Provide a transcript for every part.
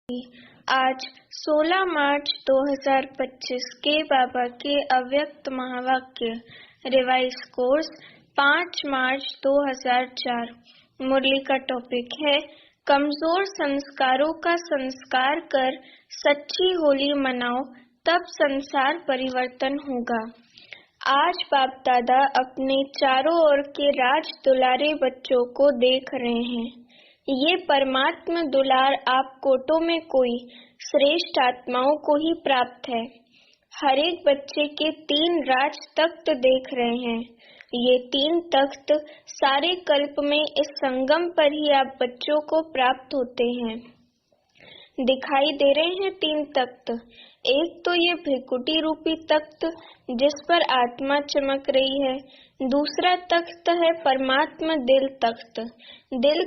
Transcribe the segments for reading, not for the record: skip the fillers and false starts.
आज 16 मार्च 2025 के बाबा के अव्यक्त महावाक्य रिवाइज कोर्स 5 मार्च 2004। मुरली का टॉपिक है कमजोर संस्कारों का संस्कार कर सच्ची होली मनाओ, तब संसार परिवर्तन होगा। आज बाप दादा अपने चारों ओर के राज दुलारे बच्चों को देख रहे हैं। ये परमात्मा दुलार आप कोटों में कोई श्रेष्ठ आत्माओं को ही प्राप्त है। हर एक बच्चे के 3 राज तख्त देख रहे हैं। ये 3 तख्त सारे कल्प में इस संगम पर ही आप बच्चों को प्राप्त होते हैं। दिखाई दे रहे हैं 3 तख्त। एक तो ये भृकुटी रूपी तख्त जिस पर आत्मा चमक रही है, दूसरा तख्त है परमात्मा दिल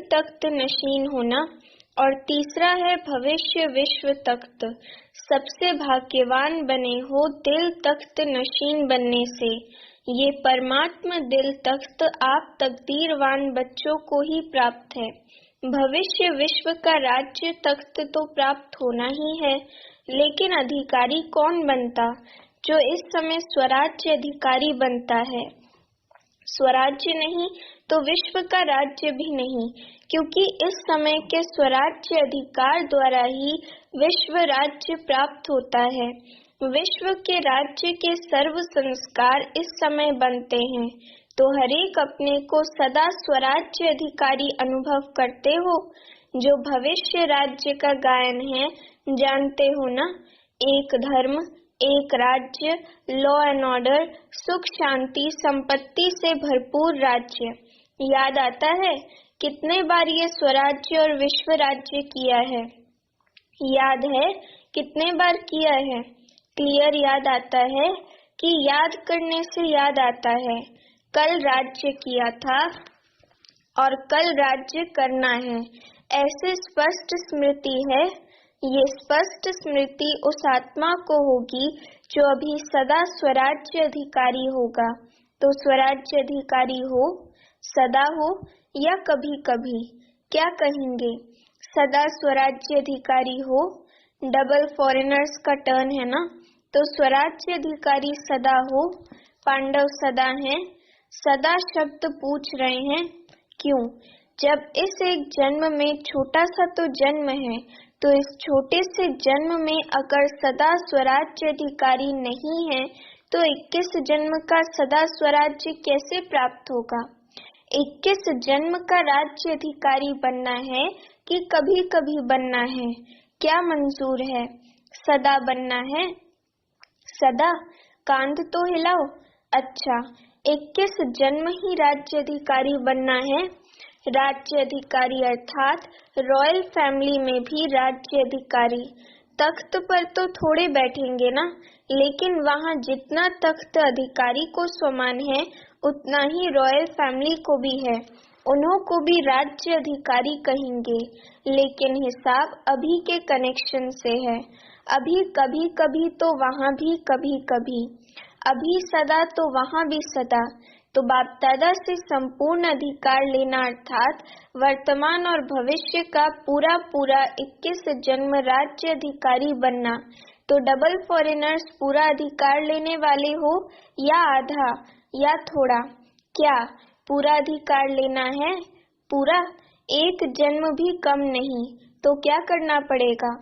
तख्त नशीन होना, और तीसरा है भविष्य विश्व तख्त। सबसे भाग्यवान बने हो दिल तख्त नशीन बनने से। ये परमात्मा दिल तख्त आप तकदीरवान बच्चों को ही प्राप्त है। भविष्य विश्व का राज्य तख्त तो प्राप्त होना ही है, लेकिन अधिकारी कौन बनता? जो इस समय स्वराज्य अधिकारी बनता है। स्वराज्य नहीं तो विश्व का राज्य भी नहीं, क्योंकि इस समय के स्वराज्य अधिकार द्वारा ही विश्व राज्य प्राप्त होता है। विश्व के राज्य के सर्व संस्कार इस समय बनते हैं, तो हरेक अपने को सदा स्वराज्य अधिकारी अनुभव करते हो। जो भविष्य राज्य का गायन है जानते हो ना, एक धर्म, एक राज्य, लॉ एंड ऑर्डर, सुख शांति संपत्ति से भरपूर राज्य। याद आता है कितने बार ये स्वराज्य और विश्व राज्य किया है? याद है कितने बार किया है? क्लियर याद आता है कि याद करने से याद आता है कल राज्य किया था और कल राज्य करना है। ऐसे स्पष्ट स्मृति है। ये स्पष्ट स्मृति उस आत्मा को होगी जो अभी सदा स्वराज्य अधिकारी होगा। तो स्वराज्य अधिकारी हो, सदा हो या कभी कभी, क्या कहेंगे? सदा स्वराज्य अधिकारी हो। डबल फॉरेनर्स का टर्न है ना, तो स्वराज्य अधिकारी सदा हो। पांडव सदा हैं। सदा शब्द पूछ रहे हैं क्यों? जब इस एक जन्म में छोटा सा तो जन्म है, तो इस छोटे से जन्म में अगर सदा स्वराज्य अधिकारी नहीं है, तो 21 जन्म का सदा स्वराज्य कैसे प्राप्त होगा? 21 जन्म का राज्य अधिकारी बनना है कि कभी कभी बनना है? क्या मंजूर है? सदा बनना है। सदा कांध तो हिलाओ। अच्छा, 21 जन्म ही राज्य अधिकारी बनना है। राज्य अधिकारी अर्थात रॉयल फैमिली में भी राज्य अधिकारी। तख्त पर तो थोड़े बैठेंगे ना, लेकिन वहाँ जितना तख्त अधिकारी को समान है, उतना ही रॉयल फैमिली को भी है। उन्हों को भी राज्य अधिकारी कहेंगे, लेकिन हिसाब अभी के कनेक्शन से है। अभी कभी कभी तो वहाँ भी कभी कभी, अभी सदा तो वहाँ भी सदा। तो बाप दादा से संपूर्ण अधिकार लेना अर्थात वर्तमान और भविष्य का पूरा 21 जन्म राज्य अधिकारी बनना। तो डबल फॉरेनर्स पूरा अधिकार लेने वाले हो या आधा या थोड़ा? क्या पूरा अधिकार लेना है? पूरा, एक जन्म भी कम नहीं। तो क्या करना पड़ेगा?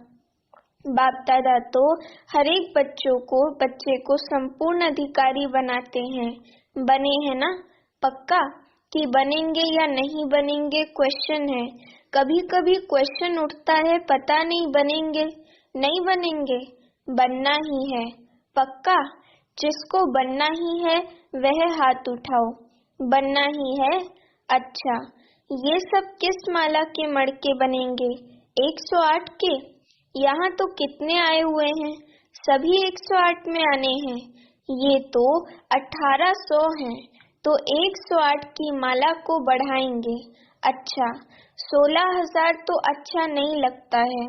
बाप दादा तो हर एक बच्चे को संपूर्ण अधिकारी बनाते हैं। बने हैं ना? पक्का कि बनेंगे या नहीं बनेंगे क्वेश्चन है। कभी कभी क्वेश्चन उठता है, पता नहीं बनेंगे नहीं बनेंगे। बनना ही है। पक्का? जिसको बनना ही है वह हाथ उठाओ। बनना ही है। अच्छा, ये सब किस माला के मड़के बनेंगे? 108 के? यहाँ तो कितने आए हुए हैं? सभी 108 में आने हैं। ये तो 1800 हैं, तो 108 की माला को बढ़ाएंगे। अच्छा, 16,000 तो अच्छा नहीं लगता है।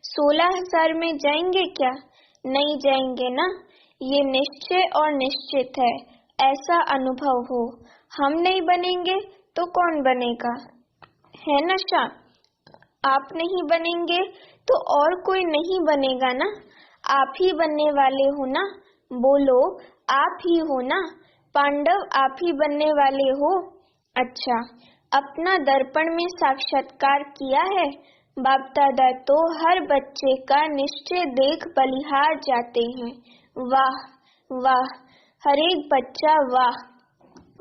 16,000 में जाएंगे क्या? नहीं जाएंगे ना। ये निश्चय और निश्चित है, ऐसा अनुभव हो। हम नहीं बनेंगे तो कौन बनेगा? है नशा। आप नहीं बनेंगे तो और कोई नहीं बनेगा ना। आप ही बनने वाले हो ना। बोलो, आप ही हो ना। पांडव आप ही बनने वाले हो। अच्छा, अपना दर्पण में साक्षात्कार किया है। बाप दादा तो हर बच्चे का निश्चय देख बलिहार जाते हैं। वाह वाह, हर एक बच्चा वाह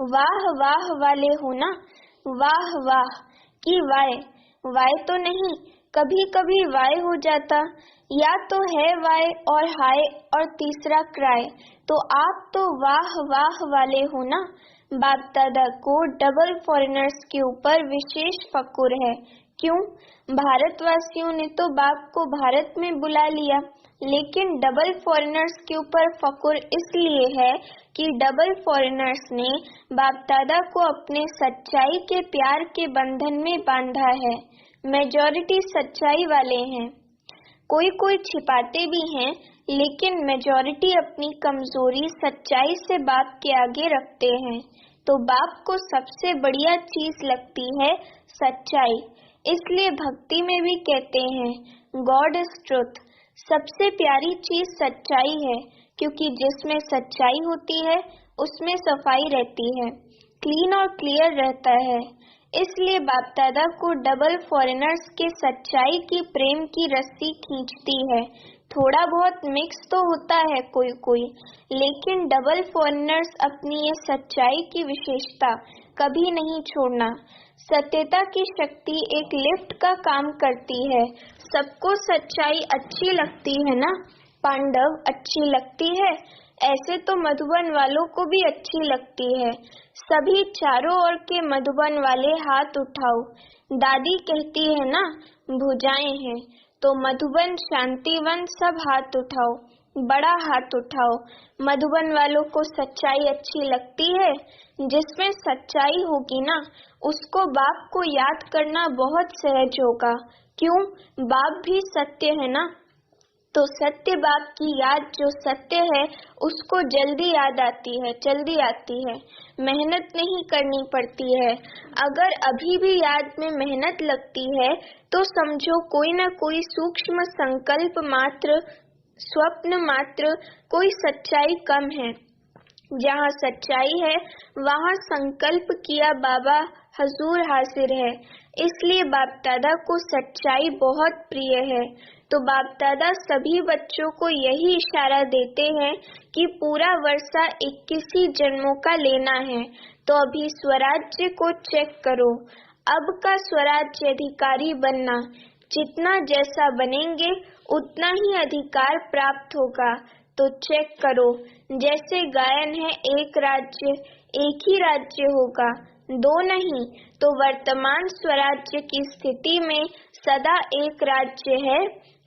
वाह वाह वाले हो ना। वाह वाह की वाय, वाय तो नहीं, कभी कभी वाय हो जाता, या तो है वाय और हाय और तीसरा क्राय, तो आप तो वाह वाह वाले हो ना। बाप दादा को डबल फॉरेनर्स के ऊपर विशेष फक्र है। क्यों? भारतवासियों ने तो बाप को भारत में बुला लिया, लेकिन डबल फॉरेनर्स के ऊपर फक्र इसलिए है कि डबल फॉरेनर्स ने बाप दादा को अपने सच्चाई के प्यार के बंधन में बांधा है। मेजॉरिटी सच्चाई वाले हैं, कोई कोई छिपाते भी हैं, लेकिन मेजॉरिटी अपनी कमजोरी सच्चाई से बाप के आगे रखते हैं। तो बाप को सबसे बढ़िया चीज लगती है सच्चाई, इसलिए भक्ति में भी कहते हैं गॉड इज ट्रुथ। सबसे प्यारी चीज सच्चाई है, क्योंकि जिसमें सच्चाई होती है उसमें सफाई रहती है, क्लीन और क्लियर रहता है। इसलिए बाप दादा को डबल फॉरेनर्स के सच्चाई की प्रेम की रस्सी खींचती है। थोड़ा बहुत मिक्स तो होता है कोई कोई, लेकिन डबल फॉरेनर्स अपनी ये सच्चाई की विशेषता कभी नहीं छोड़ना। सत्यता की शक्ति एक लिफ्ट का काम करती है। सबको सच्चाई अच्छी लगती है ना। पांडव अच्छी लगती है, ऐसे तो मधुबन वालों को भी अच्छी लगती है। सभी चारों ओर के मधुबन वाले हाथ उठाओ। दादी कहती है ना, भुजाएं हैं, तो मधुबन शांतिवन सब हाथ उठाओ, बड़ा हाथ उठाओ। मधुबन वालों को सच्चाई अच्छी लगती है। जिसमें सच्चाई होगी ना, उसको बाप को याद करना बहुत सहज होगा। क्यों? बाप भी सत्य है ना। तो सत्य बाप की याद जो सत्य है उसको जल्दी याद आती है, जल्दी आती है, मेहनत नहीं करनी पड़ती है। अगर अभी भी याद में मेहनत लगती है तो समझो कोई न कोई सूक्ष्म संकल्प मात्र, स्वप्न मात्र, कोई सच्चाई कम है। जहाँ सच्चाई है वहाँ संकल्प किया बाबा हजूर हाजिर है। इसलिए बाप दादा को सच्चाई बहुत प्रिय है। तो बाप दादा सभी बच्चों को यही इशारा देते हैं कि पूरा वर्षा 21 जन्मों का लेना है। तो अभी स्वराज्य को चेक करो, अब का स्वराज्य अधिकारी बनना। जितना जैसा बनेंगे उतना ही अधिकार प्राप्त होगा। तो चेक करो, जैसे गायन है एक राज्य, एक ही राज्य होगा, दो नहीं। तो वर्तमान स्वराज्य की स्थिति में सदा एक राज्य है,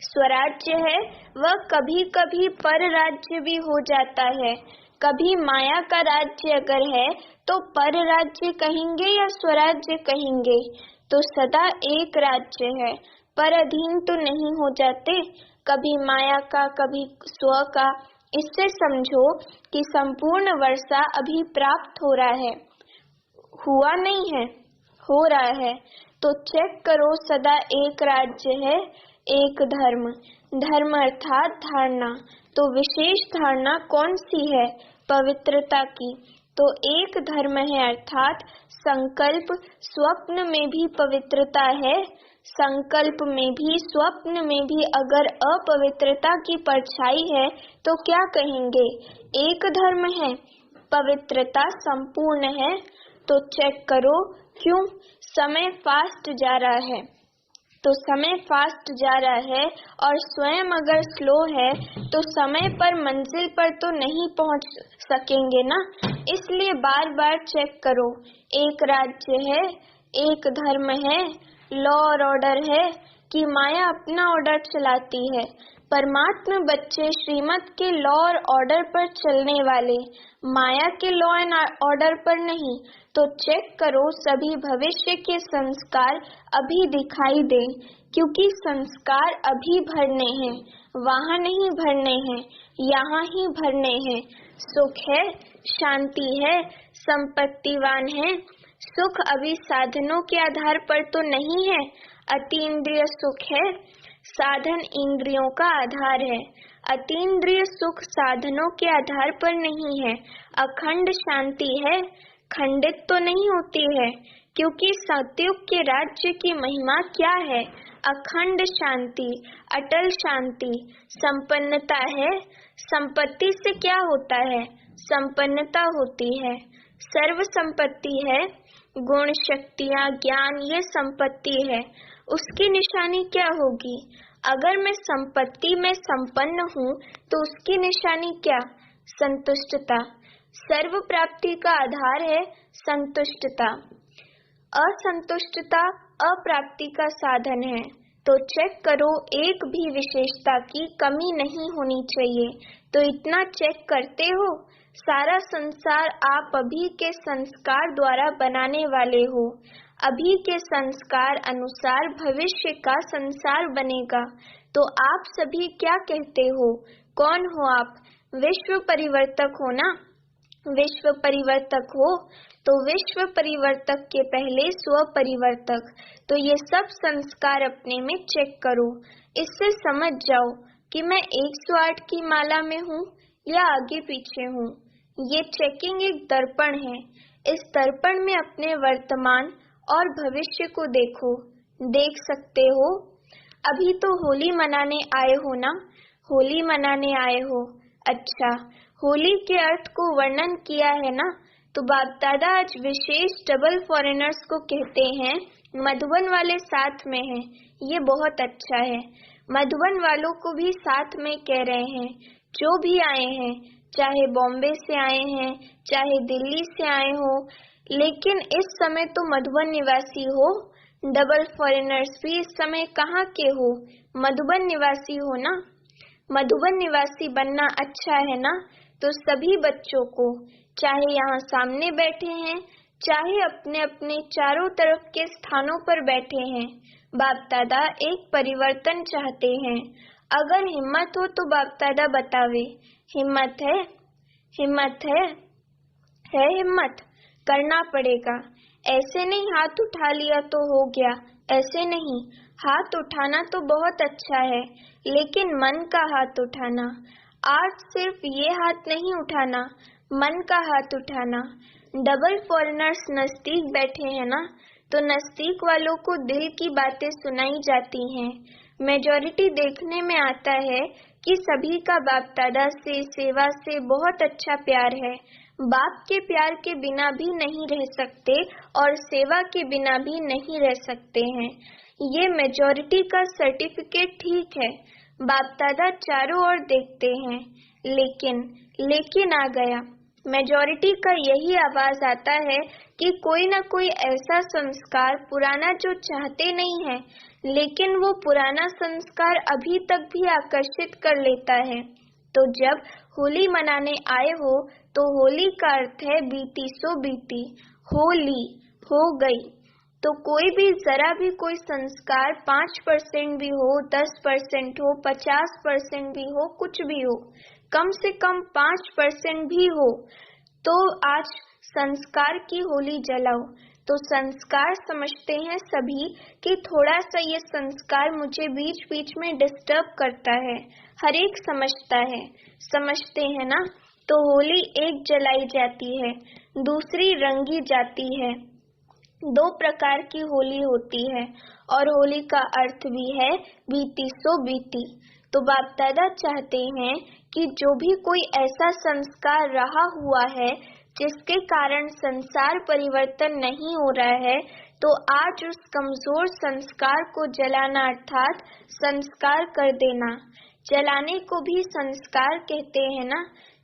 स्वराज्य है, वह कभी कभी पर राज्य भी हो जाता है। कभी माया का राज्य अगर है तो पर राज्य कहेंगे या स्वराज्य कहेंगे। तो सदा एक राज्य है, पर अधीन तो नहीं हो जाते, कभी माया का कभी स्व का। इससे समझो कि संपूर्ण वर्षा अभी प्राप्त हो रहा है, हुआ नहीं है, हो रहा है। तो चेक करो, सदा एक राज्य है, एक धर्म। धर्म अर्थात धारणा। तो विशेष धारणा कौन सी है? पवित्रता की। तो एक धर्म है अर्थात संकल्प। स्वप्न में भी पवित्रता है, संकल्प में भी, स्वप्न में भी अगर अपवित्रता की परछाई है तो क्या कहेंगे? एक धर्म है, पवित्रता संपूर्ण है। तो चेक करो, क्यों? समय फास्ट जा रहा है। तो समय फास्ट जा रहा है और स्वयं अगर स्लो है तो समय पर मंजिल पर तो नहीं पहुंच सकेंगे ना। इसलिए बार बार चेक करो, एक राज्य है, एक धर्म है, लॉ और ऑर्डर है कि माया अपना ऑर्डर चलाती है। परमात्मा बच्चे श्रीमत के लॉ और ऑर्डर पर चलने वाले, माया के लॉ एंड ऑर्डर पर नहीं। तो चेक करो, सभी भविष्य के संस्कार अभी दिखाई दे, क्योंकि संस्कार अभी भरने हैं, वहाँ नहीं भरने हैं, यहाँ ही भरने हैं। सुख है, शांति है, संपत्तिवान है। सुख अभी साधनों के आधार पर तो नहीं है, अतीन्द्रिय सुख है, साधन इंद्रियों का आधार है। अतीन्द्रिय सुख साधनों के आधार पर नहीं है। अखंड शांति है, खंडित तो नहीं होती है, क्योंकि सतयुग के राज्य की महिमा क्या है? अखंड शांति, अटल शांति। संपन्नता है, संपत्ति से क्या होता है? संपन्नता होती है। सर्व संपत्ति है, गुण, शक्तियाँ, ज्ञान, ये संपत्ति है। उसकी निशानी क्या होगी? अगर मैं संपत्ति में संपन्न हूँ तो उसकी निशानी क्या? संतुष्टता। सर्व प्राप्ति का आधार है संतुष्टता। असंतुष्टता अप्राप्ति का साधन है। तो चेक करो, एक भी विशेषता की कमी नहीं होनी चाहिए। तो इतना चेक करते हो? सारा संसार आप अभी के संस्कार द्वारा बनाने वाले हो। अभी के संस्कार अनुसार भविष्य का संसार बनेगा। तो आप सभी क्या कहते हो? कौन हो आप? विश्व परिवर्तक हो ना? विश्व परिवर्तक हो तो विश्व परिवर्तक के पहले स्व परिवर्तक। तो ये सब संस्कार अपने में चेक करो। इससे समझ जाओ कि मैं 108 की माला में हूँ या आगे पीछे हूँ। ये चेकिंग एक दर्पण है। इस दर्पण में अपने वर्तमान और भविष्य को देखो। देख सकते हो? अभी तो होली मनाने आए हो ना? होली मनाने आए हो। अच्छा, होली के अर्थ को वर्णन किया है ना? तो बाप दादा आज विशेष डबल फॉरेनर्स को कहते हैं मधुबन वाले साथ में हैं। ये बहुत अच्छा है। मधुबन वालों को भी साथ में कह रहे हैं। जो भी आए हैं, चाहे बॉम्बे से आए हैं, चाहे दिल्ली से आए हो, लेकिन इस समय तो मधुबन निवासी हो। डबल फॉरेनर्स भी इस समय कहाँ के हो? मधुबन निवासी हो ना? मधुबन निवासी बनना अच्छा है ना? तो सभी बच्चों को, चाहे यहाँ सामने बैठे हैं, चाहे अपने अपने चारों तरफ के स्थानों पर बैठे हैं, बाप दादा एक परिवर्तन चाहते हैं। अगर हिम्मत हो तो बाप दादा बतावे। हिम्मत है? हिम्मत है? है हिम्मत? करना पड़ेगा। ऐसे नहीं हाथ उठा लिया तो हो गया, ऐसे नहीं। हाथ उठाना तो बहुत अच्छा है, लेकिन मन का हाथ उठाना। आज सिर्फ ये हाथ नहीं उठाना, मन का हाथ उठाना। डबल फॉरेनर्स नजदीक बैठे हैं ना? तो नजदीक वालों को दिल की बातें सुनाई जाती हैं। मेजॉरिटी देखने में आता है कि सभी का बाप दादा से, सेवा से बहुत अच्छा प्यार है। बाप के प्यार के बिना भी नहीं रह सकते और सेवा के बिना भी नहीं रह सकते हैं। ये मेजॉरिटी का सर्टिफिकेट ठीक है। बाप दादा चारों ओर देखते हैं, लेकिन आ गया। मेजॉरिटी का यही आवाज आता है कि कोई न कोई ऐसा संस्कार पुराना जो चाहते नहीं है, लेकिन वो पुराना संस्कार अभी तक भी आकर्षित कर लेता है। तो जब होली मनाने आए हो तो होली का अर्थ है बीती सो बीती। होली हो गई। तो कोई भी जरा भी कोई संस्कार 5% भी हो, 10% हो, 50% भी हो, कुछ भी हो, कम से कम 5% भी हो, तो आज संस्कार की होली जलाओ। तो संस्कार समझते हैं सभी कि थोड़ा सा ये संस्कार मुझे बीच बीच में डिस्टर्ब करता है। हर एक समझता है, समझते हैं ना? तो होली एक जलाई जाती है, दूसरी रंगी जाती है। 2 प्रकार की होली होती है और होली का अर्थ भी है बीती सो बीती। तो बाप दादा चाहते हैं कि जो भी कोई ऐसा संस्कार रहा हुआ है जिसके कारण संसार परिवर्तन नहीं हो रहा है, तो आज उस कमजोर संस्कार को जलाना अर्थात संस्कार कर देना। जलाने को भी संस्कार कहते हैं ना?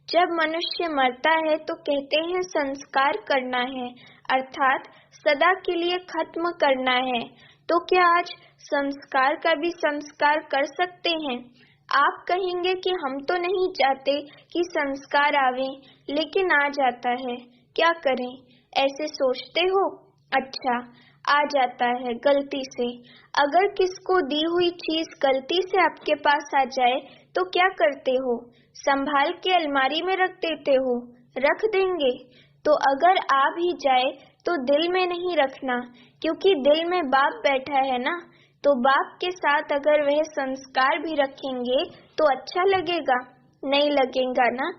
जब मनुष्य मरता है तो कहते हैं संस्कार करना है, अर्थात सदा के लिए खत्म करना है। तो क्या आज संस्कार का भी संस्कार कर सकते हैं? आप कहेंगे कि हम तो नहीं चाहते कि संस्कार आवे, लेकिन आ जाता है, क्या करें? ऐसे सोचते हो? अच्छा, आ जाता है गलती से। अगर किसको दी हुई चीज गलती से आपके पास आ जाए तो क्या करते हो? संभाल के अलमारी में रख देते हो? रख देंगे। तो अगर आ भी जाए तो दिल में नहीं रखना, क्योंकि दिल में बाप बैठा है ना? तो बाप के साथ अगर वह संस्कार भी रखेंगे तो अच्छा लगेगा? नहीं लगेगा ना।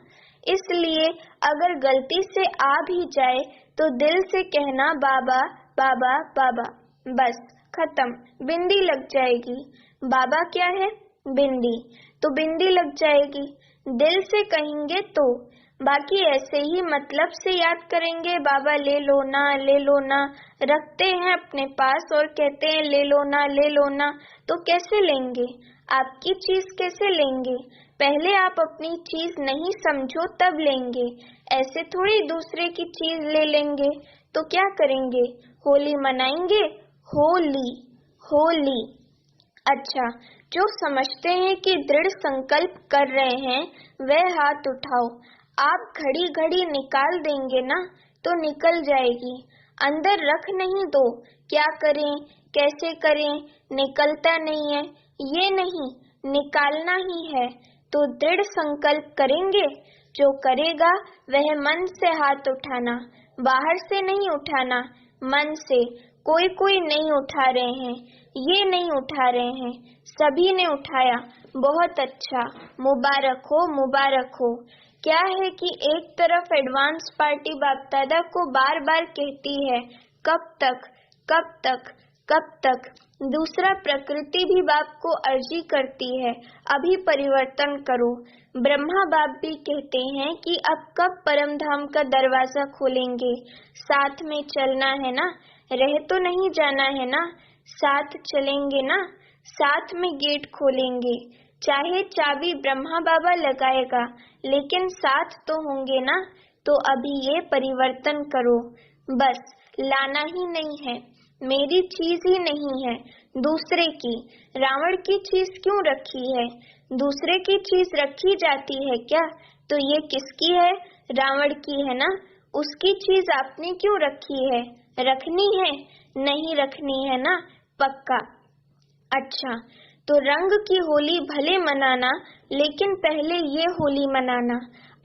इसलिए अगर गलती से आ भी जाए तो दिल से कहना बाबा बाबा बाबा, बस खत्म, बिंदी लग जाएगी। बाबा क्या है? बिंदी, तो बिंदी लग जाएगी। दिल से कहेंगे तो, बाकी ऐसे ही मतलब से याद करेंगे बाबा ले लो ना, रखते हैं अपने पास और कहते हैं ले लो ना, तो कैसे लेंगे? आपकी चीज कैसे लेंगे? पहले आप अपनी चीज नहीं समझो तब लेंगे, ऐसे थोड़ी दूसरे की चीज ले लेंगे। तो क्या करेंगे? होली मनाएंगे। होली। अच्छा, जो समझते हैं कि दृढ़ संकल्प कर रहे हैं वह हाथ उठाओ। आप घड़ी घड़ी निकाल देंगे ना तो निकल जाएगी, अंदर रख नहीं दो। क्या करें, कैसे करें, निकलता नहीं है, ये नहीं, निकालना ही है। तो दृढ़ संकल्प करेंगे। जो करेगा वह मन से हाथ उठाना, बाहर से नहीं उठाना, मन से। कोई नहीं उठा रहे हैं, ये नहीं उठा रहे हैं, सभी ने उठाया, बहुत अच्छा, मुबारक हो। क्या है कि एक तरफ एडवांस पार्टी बाप दादा को बार बार कहती है कब तक, दूसरा प्रकृति भी बाप को अर्जी करती है अभी परिवर्तन करो। ब्रह्मा बाप भी कहते हैं कि अब कब परम धाम का दरवाजा खोलेंगे, साथ में चलना है ना, रह तो नहीं जाना है ना, साथ चलेंगे ना, साथ में गेट खोलेंगे। चाहे चाबी ब्रह्मा बाबा लगाएगा, लेकिन साथ तो होंगे ना। तो अभी ये परिवर्तन करो, बस लाना ही नहीं है, मेरी चीज ही नहीं है, दूसरे की। रावण की चीज क्यों रखी है? दूसरे की चीज रखी जाती है क्या? तो ये किसकी है? रावण की है ना। उसकी चीज आपने क्यों रखी है? रखनी है? नहीं रखनी है ना, पक्का। अच्छा, तो रंग की होली भले मनाना, लेकिन पहले ये होली मनाना।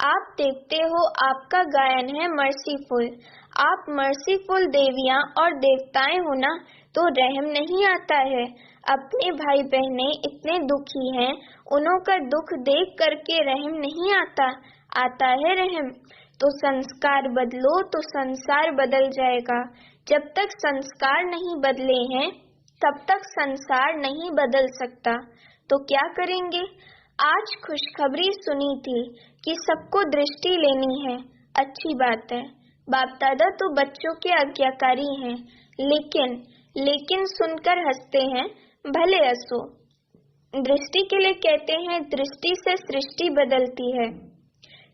आप देखते हो आपका गायन है मर्सीफुल, आप मर्सीफुल देवियां और देवताएं हो ना, तो रहम नहीं आता है। अपने भाई बहने इतने दुखी हैं, उन्हों का दुख देख करके रहम नहीं आता, आता है रहम। तो संस्कार बदलो तो संसार बदल जाएगा। जब तक संस्कार नहीं बदले हैं तब तक संसार नहीं बदल सकता। तो क्या करेंगे? आज खुशखबरी सुनी थी कि सबको दृष्टि लेनी है, अच्छी बात है। बाप दादा तो बच्चों के आज्ञाकारी हैं, लेकिन सुनकर हंसते हैं, भले हंसो। दृष्टि के लिए कहते हैं दृष्टि से सृष्टि बदलती है।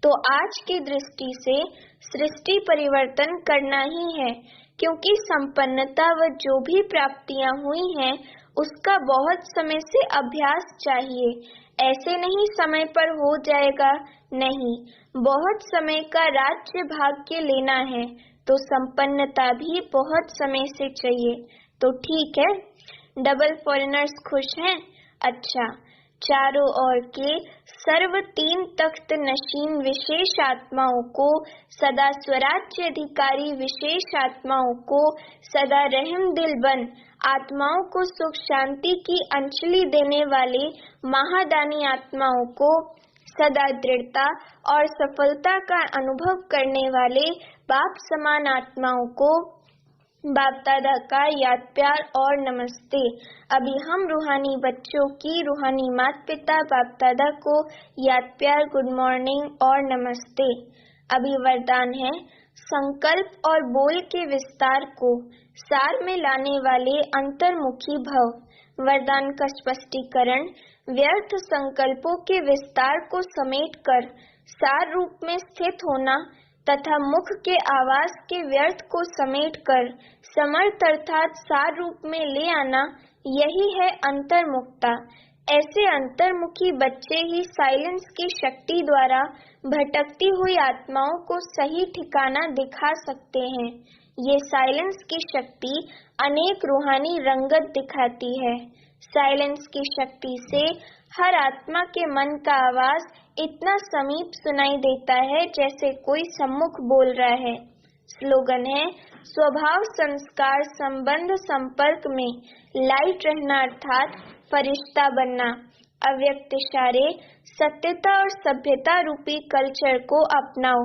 तो आज की दृष्टि से सृष्टि परिवर्तन करना ही है, क्योंकि संपन्नता व जो भी प्राप्तियां हुई हैं उसका बहुत समय से अभ्यास चाहिए। ऐसे नहीं समय पर हो जाएगा, नहीं, बहुत समय का राज्य भाग्य लेना है, तो संपन्नता भी बहुत समय से चाहिए। तो ठीक है, डबल फॉरेनर्स खुश हैं? अच्छा, चारों ओर के सर्व 3 तख्त नशीन विशेष आत्माओं को, सदा स्वराज्य अधिकारी विशेष आत्माओं को, सदा रहम दिल बन आत्माओं को सुख शांति की अंजलि देने वाले महादानी आत्माओं को, सदा दृढ़ता और सफलता का अनुभव करने वाले बाप समान आत्माओं को बाप दादा का याद प्यार और नमस्ते। अभी हम रूहानी बच्चों की रूहानी माता पिता बाप दादा को याद प्यार, गुड मॉर्निंग और नमस्ते। अभी वरदान है संकल्प और बोल के विस्तार को सार में लाने वाले अंतर्मुखी भव। वरदान का स्पष्टीकरण, व्यर्थ संकल्पों के विस्तार को समेटकर सार रूप में स्थित होना तथा मुख के आवाज के व्यर्थ को समेटकर समर्थ अर्थात सार रूप में ले आना, यही है अंतर्मुखता। ऐसे अंतर्मुखी बच्चे ही साइलेंस की शक्ति द्वारा भटकती हुई आत्माओं को सही ठिकाना दिखा सकते हैं। ये साइलेंस की शक्ति अनेक रूहानी रंगत दिखाती है। साइलेंस की शक्ति से हर आत्मा के मन का आवाज इतना समीप सुनाई देता है जैसे कोई सम्मुख बोल रहा है। स्लोगन है स्वभाव संस्कार संबंध संपर्क में लाइट रहना अर्थात फरिश्ता बनना। अव्यक्त इशारे सत्यता और सभ्यता रूपी कल्चर को अपनाओ।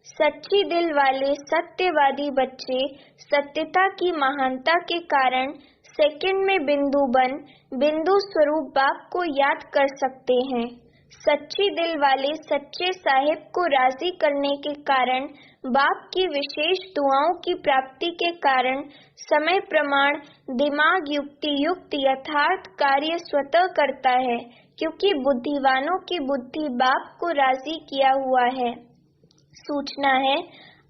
सच्ची दिल वाले सत्यवादी बच्चे सत्यता की महानता के कारण सेकंड में बिंदु स्वरूप बाप को याद कर सकते हैं। सच्ची दिल वाले सच्चे साहिब को राजी करने के कारण बाप की विशेष दुआओं की प्राप्ति के कारण समय प्रमाण दिमाग युक्ति युक्त यथार्थ कार्य स्वतः करता है, क्योंकि बुद्धिवानों की बुद्धि बाप को राजी किया हुआ है। सूचना है,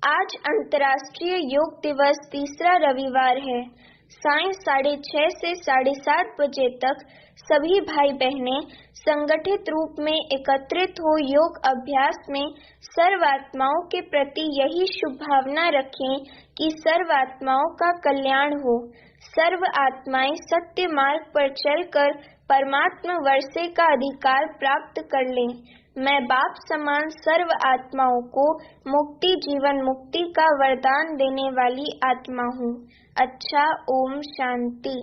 आज अंतर्राष्ट्रीय योग दिवस तीसरा रविवार है। सायं 6:30 से 7:30 बजे तक सभी भाई बहनें संगठित रूप में एकत्रित हो योग अभ्यास में सर्वात्माओं के प्रति यही शुभ भावना रखें कि सर्वात्माओं का कल्याण हो। सर्व आत्माएं सत्य मार्ग पर चलकर परमात्मा वर्षे का अधिकार प्राप्त कर लें। मैं बाप समान सर्व आत्माओं को मुक्ति जीवन मुक्ति का वरदान देने वाली आत्मा हूँ। अच्छा, ओम शांति।